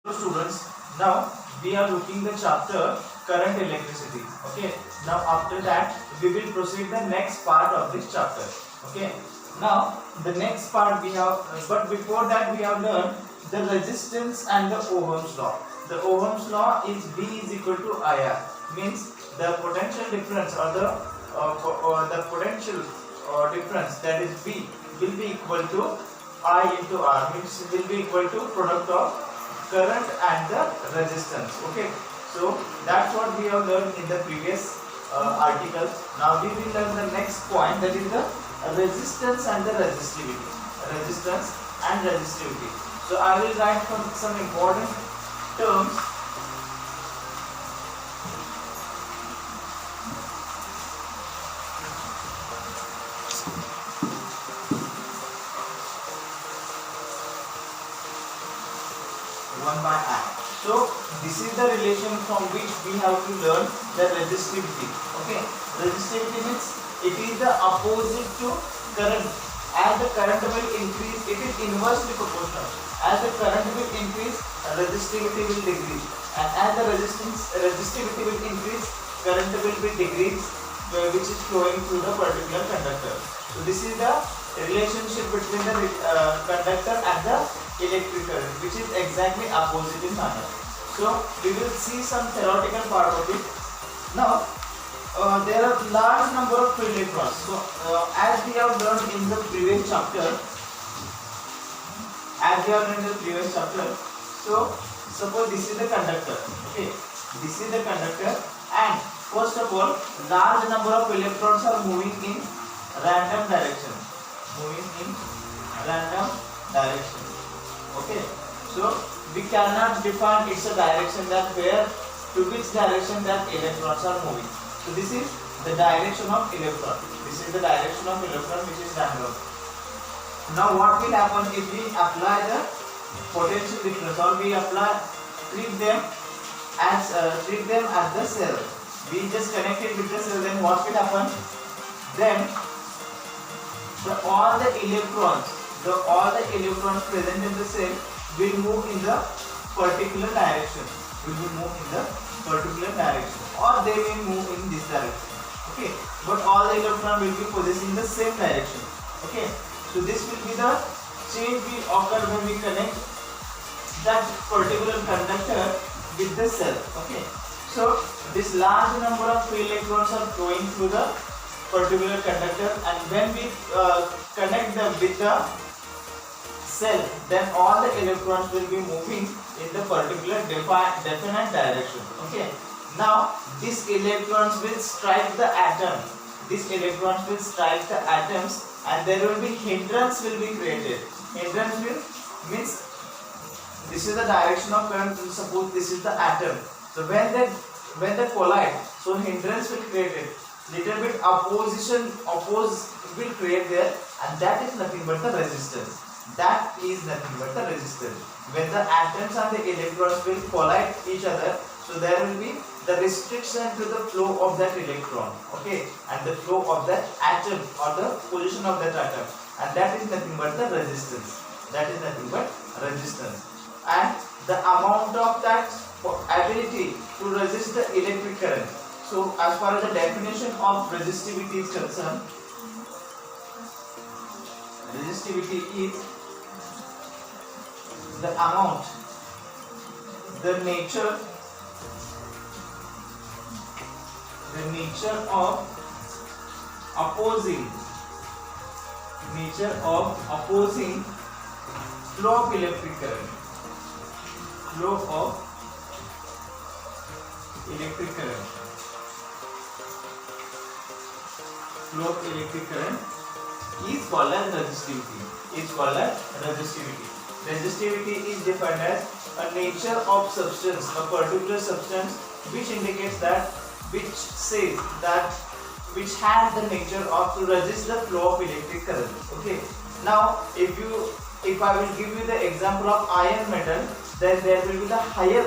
So students, now we are looking the chapter current electricity. Okay. Now after that we will proceed the next part of this chapter. Okay. Now the next part we have, but before that we have learned the resistance and the Ohm's law. The Ohm's law is V is equal to IR. Means the potential difference or the potential difference, that is V, will be equal to I into R. Means will be equal to product of current and the resistance. Okay, so that's what we have learned in the previous article. Now we will learn the next point, that is the resistance and the resistivity. Resistance and resistivity. So I will write some important terms. One by I. So this is the relation from which we have to learn the resistivity. Okay, resistivity means it is the opposite to current. As the current will increase, it is inversely proportional. As the current will increase, resistivity will decrease, and as the resistivity will increase, current will be decreased, which is flowing through the particular conductor. So this is the relationship between the conductor and the electric current, which is exactly opposite in manner. So we will see some theoretical part of it. Now there are large number of electrons. So as we have learned in the previous chapter, so suppose this is the conductor. Okay, this is the conductor, and first of all, large number of electrons are moving in random direction. Okay, so we cannot define its a direction, that where to which direction that electrons are moving. So this is the direction of electron. This is the direction of electron, which is random. Now what will happen if we apply the potential difference, or we treat them as the cell? We just connect it with the cell. Then what will happen? Then all the electrons present in the cell will move in the particular direction. Or they will move in this direction. Okay, but all the electrons will be possessing the same direction. Okay, so this will be the change will occur when we connect that particular conductor with the cell. Okay, so this large number of free electrons are flowing through the particular conductor, and when we connect them with the cell, then all the electrons will be moving in the particular definite direction. Okay, now these electrons will strike the atom. And there will be hindrance will be created. Hindrance will means this is the direction of current. Suppose this is the atom. So when they collide, so hindrance will create it. Little bit oppose will create there, and that is nothing but the resistance. When the atoms and the electrons will collide each other, so there will be the restriction to the flow of that electron. Okay, and the flow of that atom, or the position of that atom, and that is nothing but the resistance. And the amount of that ability to resist the electric current. So as far as the definition of resistivity is concerned, resistivity is the amount, the nature of opposing flow of electric current. Flow of electric current is called as resistivity. Resistivity is defined as a nature of substance, a particular substance which indicates that, which has the nature of to resist the flow of electric current. Okay. Now if I will give you the example of iron metal, then there will be the higher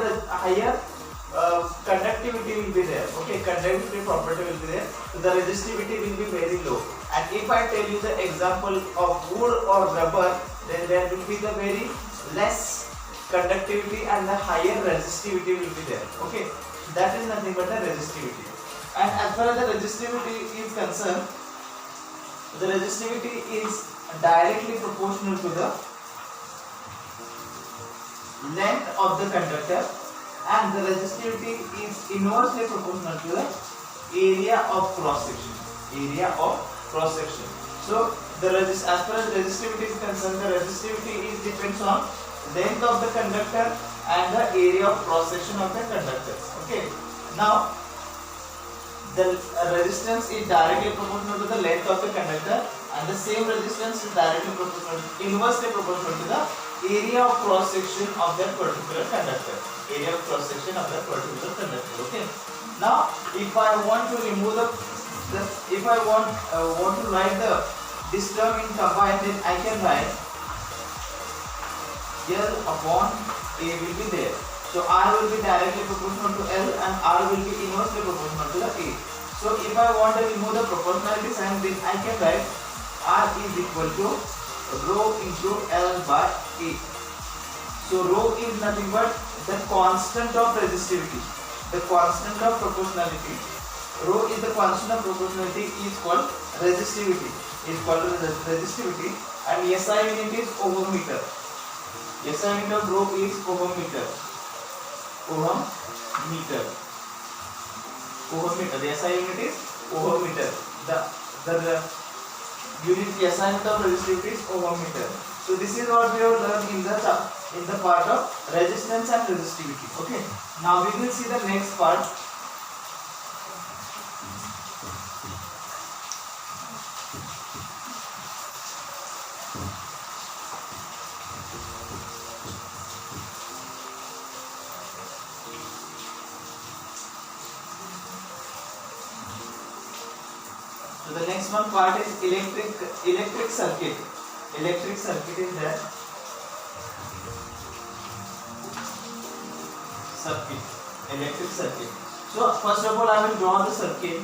conductivity will be there. Okay, conductivity property will be there. So the resistivity will be very low. And if I tell you the example of wood or rubber, then there will be the very less conductivity and the higher resistivity will be there. Okay, that is nothing but the resistivity. And as far as the resistivity is concerned, the resistivity is directly proportional to the length of the conductor, and the resistivity is inversely proportional to the area of cross section. Area of cross section. So as far as resistivity is concerned, the resistivity is depends on length of the conductor and the area of cross section of the conductor. Okay. Now the resistance is directly proportional to the length of the conductor, and the same resistance is directly proportional, inversely proportional to the area of cross section of that particular conductor. Area of cross section of that particular conductor. Okay. Now, if I want to remove if I want to write this term in combined, then I can write L upon A will be there. So R will be directly proportional to L and R will be inversely proportional to the A. So if I want to remove the proportionality sign, then I can write R is equal to rho into L by A. So rho is nothing but the constant of resistivity. The constant of proportionality. Rho is the constant of proportionality is called resistivity. Resistivity, and SI unit is ohm meter. SI unit of rho is ohm meter. Ohm meter. The SI unit is ohm meter. The unit SI unit of resistivity is ohm meter. So this is what we have learned in the part of resistance and resistivity. Okay. Now we will see the next part. So the next one part is electric circuit. Electric circuit is there. Electric circuit. So first of all, I will draw the circuit.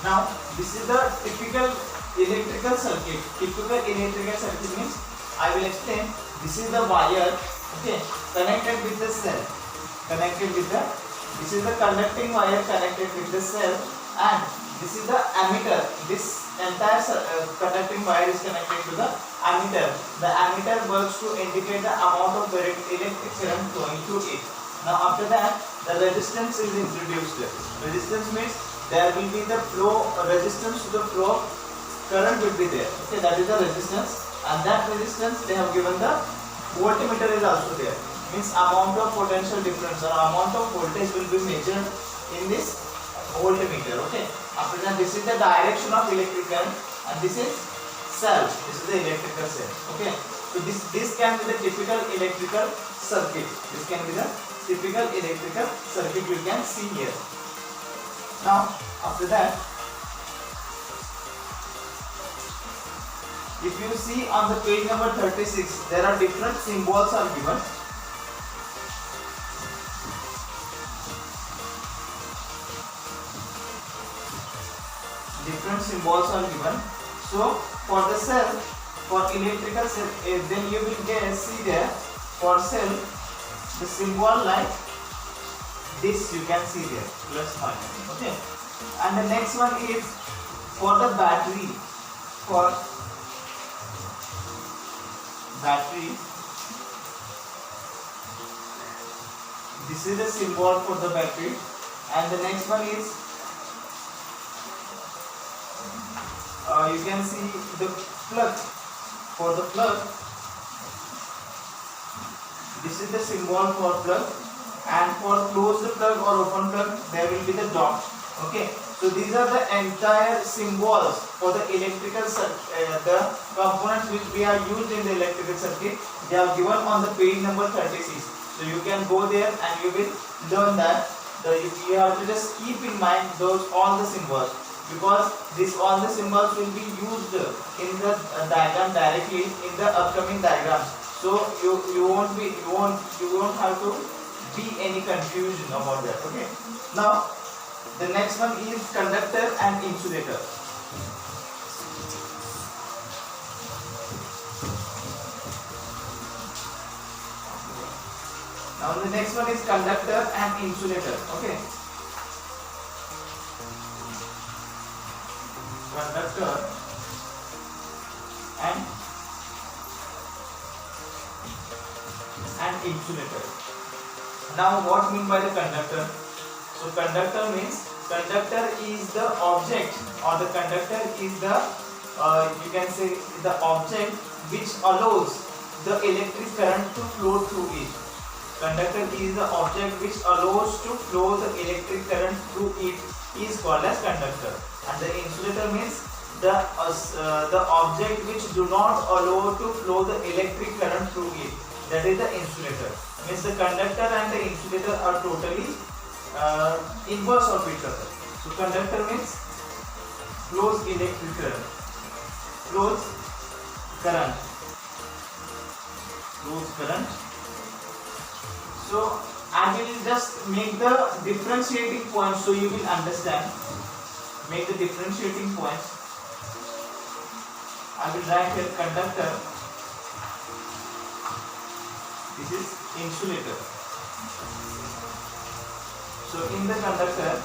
Now this is the typical electrical circuit. Typical electrical circuit means, I will explain. This is the wire, okay, connected with the cell. This is the conducting wire connected with the cell, and this is the ammeter. This entire conducting wire is connected to the ammeter. The ammeter works to indicate the amount of direct electric current flowing through it. Now after that, the resistance is introduced. Resistance means there will be the flow resistance to the flow current will be there. Okay, that is the resistance, and that resistance they have given the voltmeter is also there. Means amount of potential difference or amount of voltage will be measured in this voltmeter. Okay. After that, this is the direction of electric current, and this is cell. This is the electrical cell. Okay. So this can be the typical electrical circuit. This can be the typical electrical circuit you can see here. Now after that, if you see on the page number 36, there are different symbols are given. Different symbols are given. So for the cell, for electrical cell, then you will see there for cell the symbol like this you can see there, plus minus. Okay. And the next one is for the battery. For battery, This is the symbol for the battery, and the next one is you can see the plug. For the plug, this is the symbol for plug, and for close the plug or open plug there will be the dot. Okay, so these are the entire symbols for the electrical the components which we are used in the electrical circuit. They are given on the page number 36. So you can go there and you will learn that. You have to just keep in mind those all the symbols, because this all the symbols will be used in the diagram directly in the upcoming diagrams. So you won't have to be any confusion about that. Okay. Now the next one is conductor and insulator. Now the next one is conductor and insulator. Okay. Conductor and insulator. Now what mean by the conductor? So conductor means conductor is the object, or the conductor is the you can say the object which allows the electric current to flow through it. Conductor is the object which allows to flow the electric current through it is called as conductor. And the insulator means the object which do not allow to flow the electric current through it. That is the insulator. Means the conductor and the insulator are totally inverse of each other. So conductor means flows electric current, flows current. So I will just make the differentiating points so you will understand. Make the differentiating points. I will write here conductor. This is insulator. So in the conductor,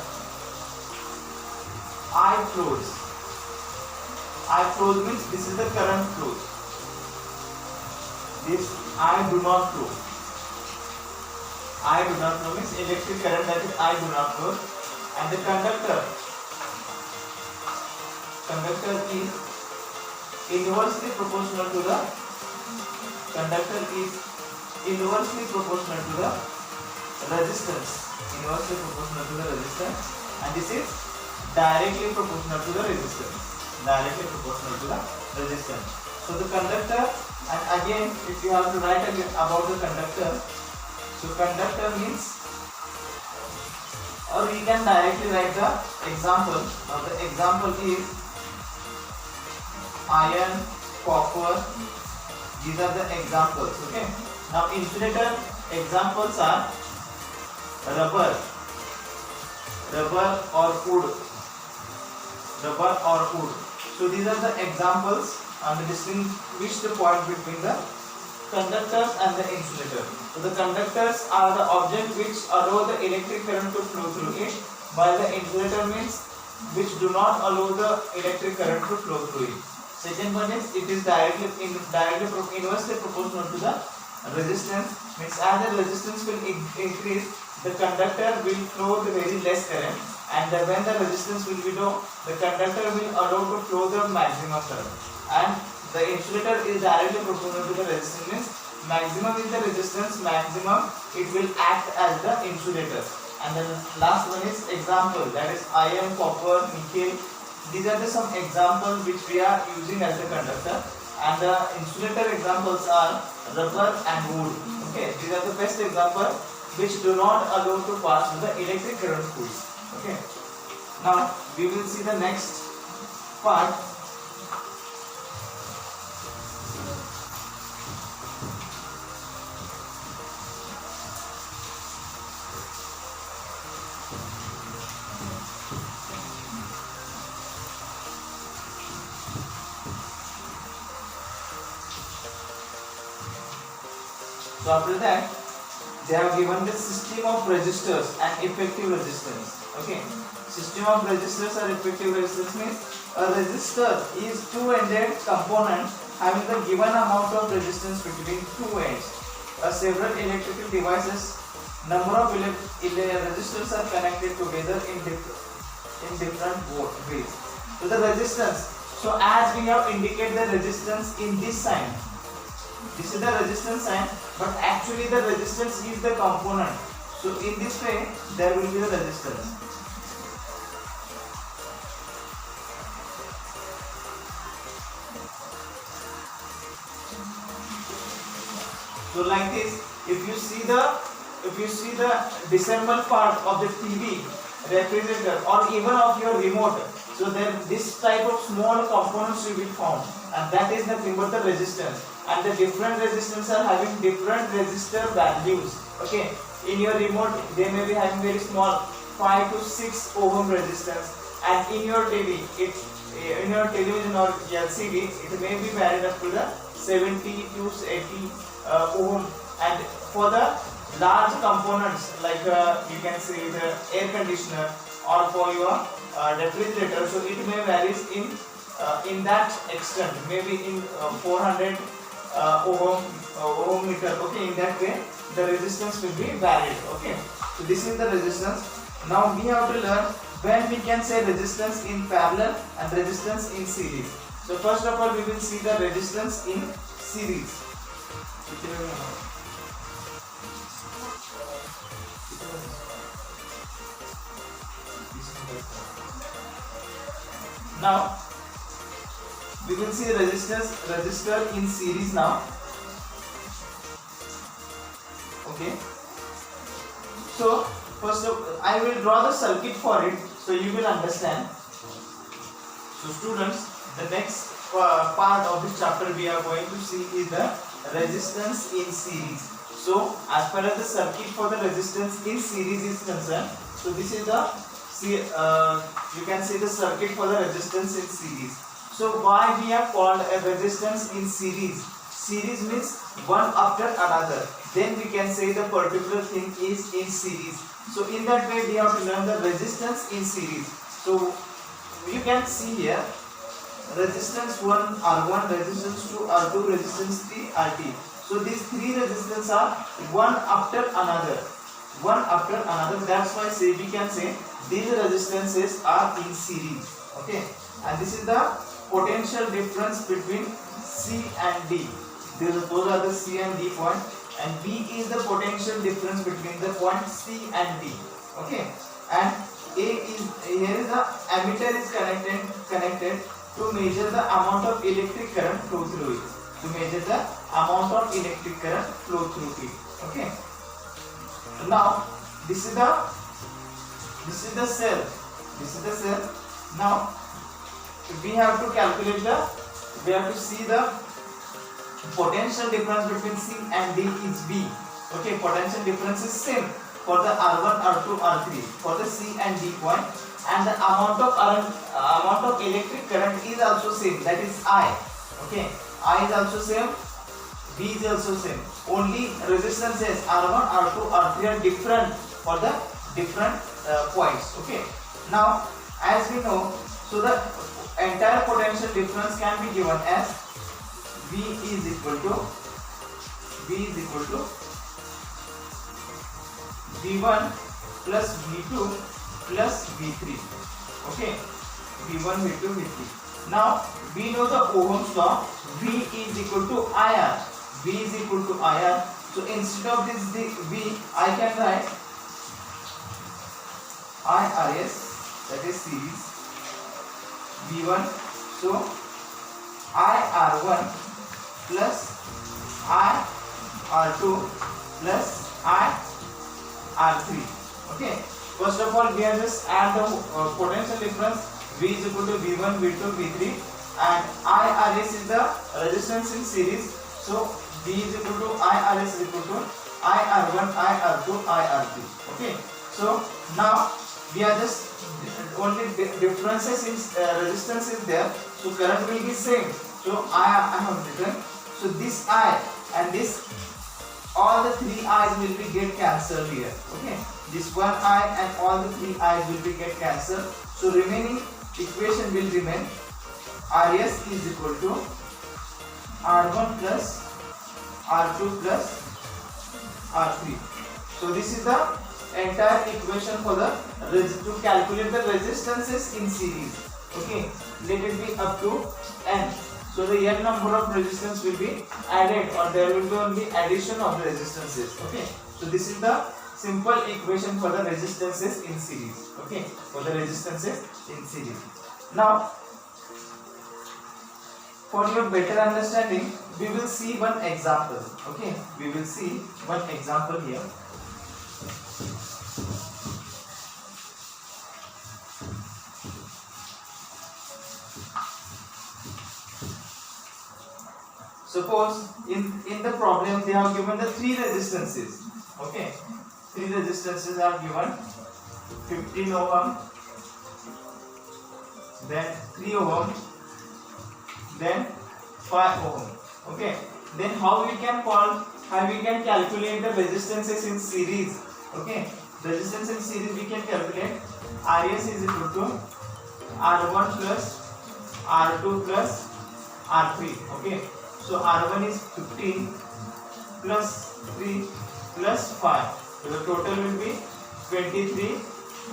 I flows. I flows means this is the current flows. This I do not flow. I do not flow means electric current, that is I do not flow. And the conductor is inversely proportional to the resistance. And this is directly proportional to the resistance. So the conductor, and again if you have to write again about the conductor, so conductor means, or we can directly write the example. Now the example is iron, copper. These are the examples. Okay. Now insulator examples are rubber or wood. So these are the examples, and distinguish the point between the conductors and the insulator. So the conductors are the object which allow the electric current to flow through it, while the insulator means which do not allow the electric current to flow through it. Second one is it is inversely proportional to the resistance. Means as the resistance will increase, the conductor will flow the very less current, and when the resistance will be low, the conductor will allow to flow the maximum current. And the insulator is directly proportional to the resistance. Means maximum is the resistance, maximum it will act as the insulator. And the last one is example, that is iron, copper, nickel. These are some examples which we are using as the conductor, and the insulator examples are rubber and wood. Okay, these are the best examples which do not allow to pass the electric current through. Okay, now we will see the next part. So after that, they have given the system of resistors and effective resistance. Okay, system of resistors or effective resistance means a resistor is two-ended component having the given amount of resistance between two ends. Several electrical devices number of resistors are connected together in different ways. So the resistance, so as we have indicated the resistance in this sign, this is the resistance sign, but actually the resistance is the component. So in this way there will be the resistance. So like this, if you see the disassembled part of the TV, refrigerator, or even of your remote, so then this type of small components will be found, and that is nothing but the resistance. And the different resistance are having different resistor values. Okay, in your remote they may be having very small 5 to 6 ohm resistance, and in your TV, in your television or LCD, it may be varied up to the 70 to 80 ohm. And for the large components like you can say the air conditioner or for your refrigerator, so it may varies in that extent, maybe in 400 ohm meter. Okay, in that way the resistance will be varied. Okay, so this is the resistance. Now we have to learn when we can say resistance in parallel and resistance in series. So first of all we will see the resistance in series. Now we will see resistor in series now. Okay, so first I will draw the circuit for it so you will understand. So students, the next part of this chapter we are going to see is the resistance in series. So as far as the circuit for the resistance in series is concerned, so this is the you can see the circuit for the resistance in series. So why we have called a resistance in series? Series means one after another. Then we can say the particular thing is in series. So in that way we have to learn the resistance in series. So you can see here resistance 1 R1, resistance 2 R2, resistance 3 RT. So these three resistance are one after another. One after another. That's why we can say these resistances are in series. Okay, and this is the potential difference between C and D. Those are the C and D point, and B is the potential difference between the point C and D. Okay, and A is here is the ammeter is connected to measure the amount of electric current flow through it. To measure the amount of electric current flow through it. Okay. Now this is the cell. This is the cell. Now we have to calculate we have to see the potential difference between C and D is B. Okay, potential difference is same for the R1, R2, R3 for the C and D point, and the amount of electric current is also same, that is I. Okay, I is also same, B is also same. Only resistances R1, R2, R3 are different for the different points. Okay. Now as we know, so the entire potential difference can be given as V is equal to V1 plus V2 plus V3. Okay, V1, V2, V3. Now we know the Ohm's law. V is equal to IR. V is equal to IR. So instead of this V, I can write IRS, that is series V1. So IR1 plus IR2 plus IR3. Okay. First of all, we have just add the potential difference. V is equal to V1, V2, V3, and IRS is the resistance in series. So V is equal to IRS is equal to IR1, IR2, IR3. Okay. So now we are just only differences in resistance is there. So current will be same. So I have written. So this I and this, all the three I's will be get cancelled here. Okay. This one I and all the three I's will be get cancelled. So remaining equation will remain RS is equal to R1 plus R2 plus R3. So this is the entire equation for the to calculate the resistances in series. Okay, let it be up to n. So the n number of resistance will be added, or there will be only addition of the resistances. Okay, so this is the simple equation for the resistances in series. Okay, for the resistances in series. Now, for your better understanding, we will see one example. Okay, we will see one example here. Suppose in the problem they have given the three resistances. Okay, three resistances are given: 15 ohm, then 3 ohm, then 5 ohm. Okay, then how we can calculate the resistances in series. Okay, resistance in series we can calculate. Rs is equal to R1 plus R2 plus R3. Okay, so R1 is 15 plus 3 plus 5. So the total will be 23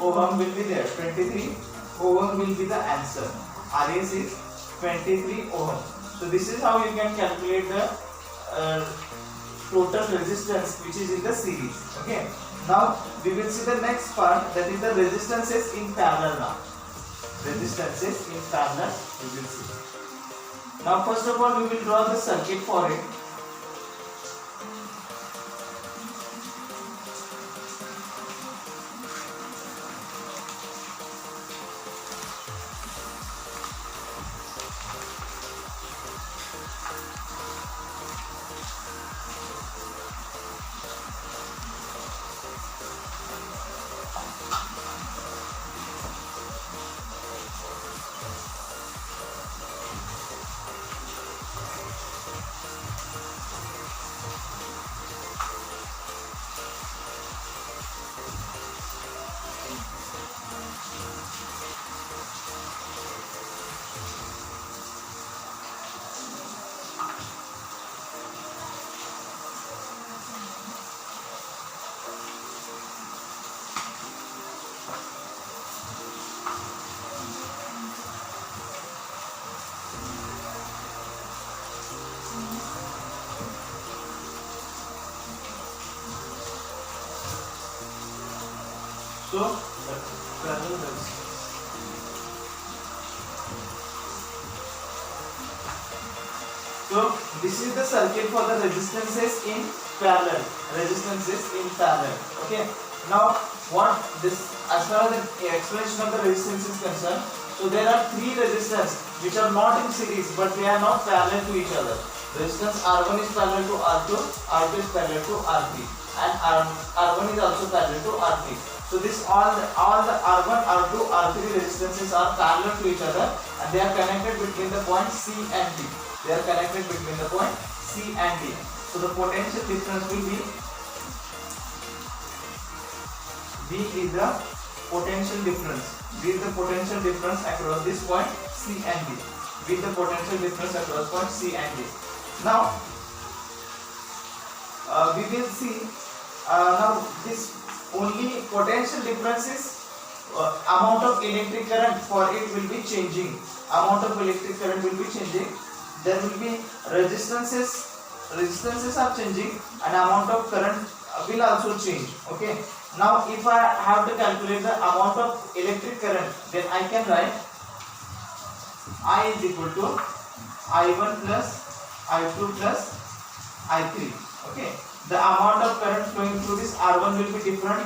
ohm will be there. 23 ohm will be the answer. Rs is 23 ohm. So this is how you can calculate the total resistance which is in the series. Okay. Now we will see the next part, that is the resistances in parallel. Now resistances in parallel we will see. Now first of all we will draw the circuit for it. So parallel resistance. So this is the circuit for the resistances in parallel. Resistances in parallel. Okay. Now what this, as far as the explanation of the resistance is concerned, so there are three resistors which are not in series but they are not parallel to each other. Resistance R1 is parallel to R2, R2 is parallel to R3, and R1 is also parallel to R3. So this all the R1, R2, R3 resistances are parallel to each other and they are connected between the point C and D. They are connected between the point C and D. So the potential difference will be V is the potential difference. V is the potential difference across this point C and D. V is the potential difference across point C and D. Now we will see now this only potential differences, amount of electric current for it will be changing. Amount of electric current will be changing. There will be resistances are changing and amount of current will also change. Okay. Now if I have to calculate the amount of electric current, then I can write I is equal to I1 plus I2 plus I3. Okay. The amount of current flowing through this R1 will be different,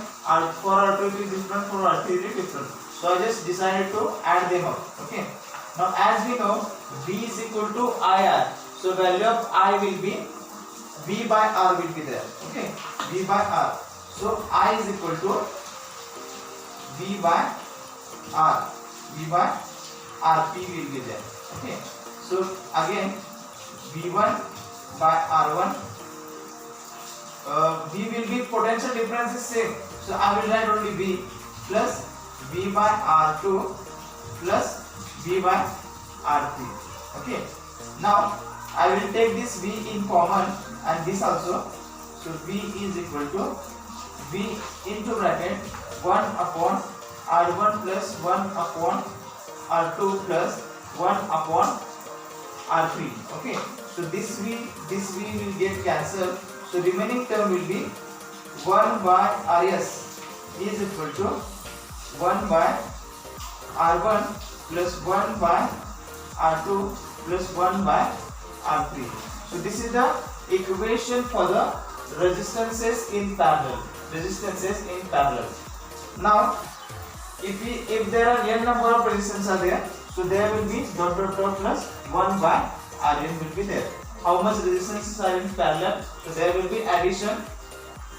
for R2 it is different, for R3 it is different. So I just decided to add them up. Okay. Now as we know, V is equal to IR. So value of I will be V by R will be there. Okay. V by R. So I is equal to V by R. V by RP will be there. Okay. So again V1 by R1. V will be potential difference is same. So I will write only V plus V by R2 plus V by R3. Okay. Now I will take this V in common and this also. So V is equal to V into bracket 1 upon R1 plus 1 upon R2 plus 1 upon R3. Okay, so this V will get cancelled. So remaining term will be 1 by Rs is equal to 1 by R1 plus 1 by R2 plus 1 by R3. So this is the equation for the resistances in parallel. Now, if there are n number of resistance are there, so there will be dot plus 1 by Rn will be there. How much resistances are in parallel? So there will be addition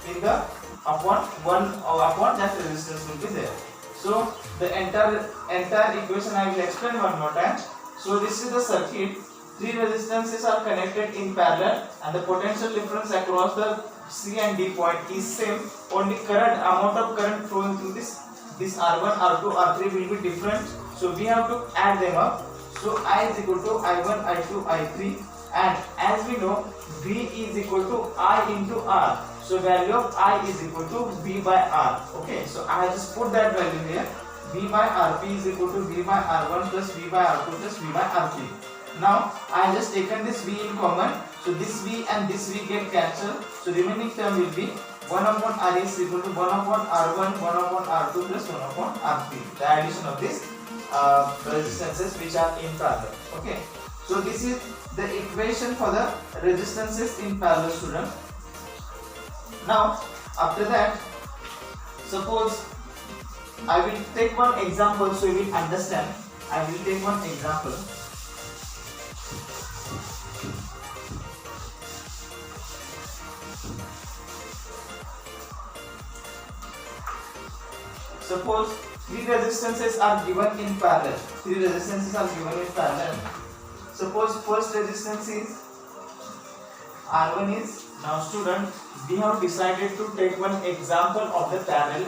in the upon 1 or upon that resistance will be there. So the entire equation I will explain one more time. So this is the circuit. 3 resistances are connected in parallel and the potential difference across the C and D point is same. Only amount of current flowing through this R1, R2, R3 will be different. So we have to add them up. So I is equal to I1, I2, I3, and as we know V is equal to I into R. So value of I is equal to V by R. Okay, so I just put that value here. V by Rp is equal to V by R1 plus V by R2 plus V by Rp. Now I have just taken this V in common. So this V and this V get cancelled. So remaining term will be 1 upon R is equal to 1 upon R1, 1 upon R2 plus 1 upon R3. The addition of this resistances which are in parallel. Okay. So this is the equation for the resistances in parallel, student. Now after that, suppose I will take one example so you will understand. I will take one example. Suppose 3 resistances are given in parallel. Suppose first resistance is R1 is. Now student, we have decided to take one example of the parallel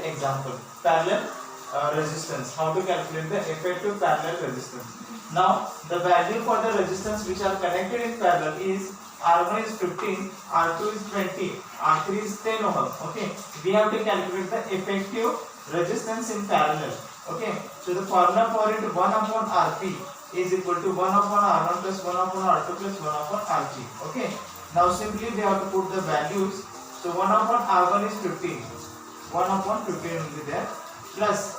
resistance. How to calculate the effective parallel resistance. Now the value for the resistance which are connected in parallel is R1 is 15, R2 is 20, R3 is 10 ohm. Okay, we have to calculate the effective resistance in parallel. Okay, so the formula for it 1 upon Rp is equal to 1 upon R1 plus 1 upon R2 plus 1 upon R3. Okay, now simply we have to put the values. So 1 upon R1 is 15, 1 upon 15 will be there, plus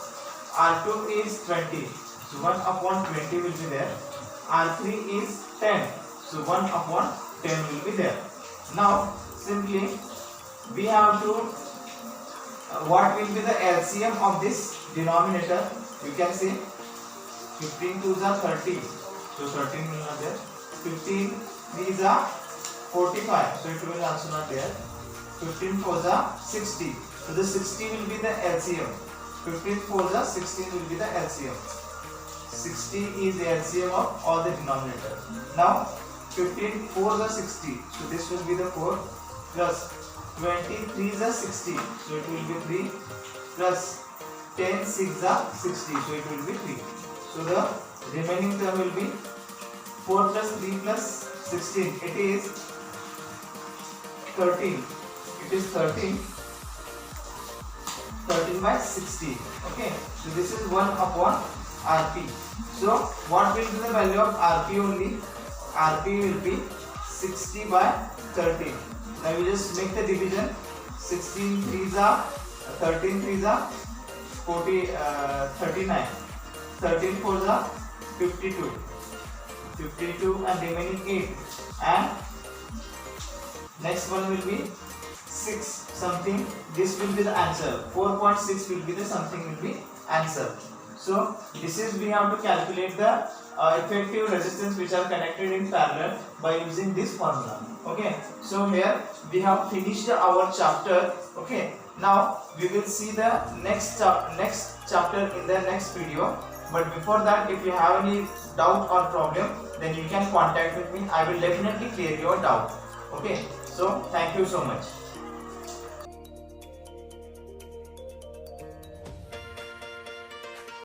R2 is 20, so 1 upon 20 will be there, R3 is 10, so 1 upon 10 will be there. Now simply we have to what will be the LCM of this denominator? You can say 15 2s are 30, so 13 will not there. 15 3s are 45, so it will also not there. 15 4s are 60, so the 60 will be the LCM. 15 4s are 16 will be the LCM. 60 is the LCM of all the denominators. Now 15 4s are 60, so this will be the 4 plus 23 is a 60, so it will be 3 plus 10 6 are 60, so it will be 3. So the remaining term will be 4 plus 3 plus 16. It is 13. It is 13 by 60. Okay. So this is 1 upon Rp. So what will be the value of Rp only? Rp will be 60 by 13. Now we just make the division. 16 3s are 13 3s are 39. 13 4s are 52. 52 and remaining 8. And next one will be 6 something. This will be the answer. 4.6 will be the something will be answer. So this is we have to calculate the effective resistance which are connected in parallel by using this formula. Okay, so here we have finished our chapter. Okay, now we will see the next chapter in the next video. But before that, if you have any doubt or problem, then you can contact with me. I will definitely clear your doubt. Okay, so thank you so much.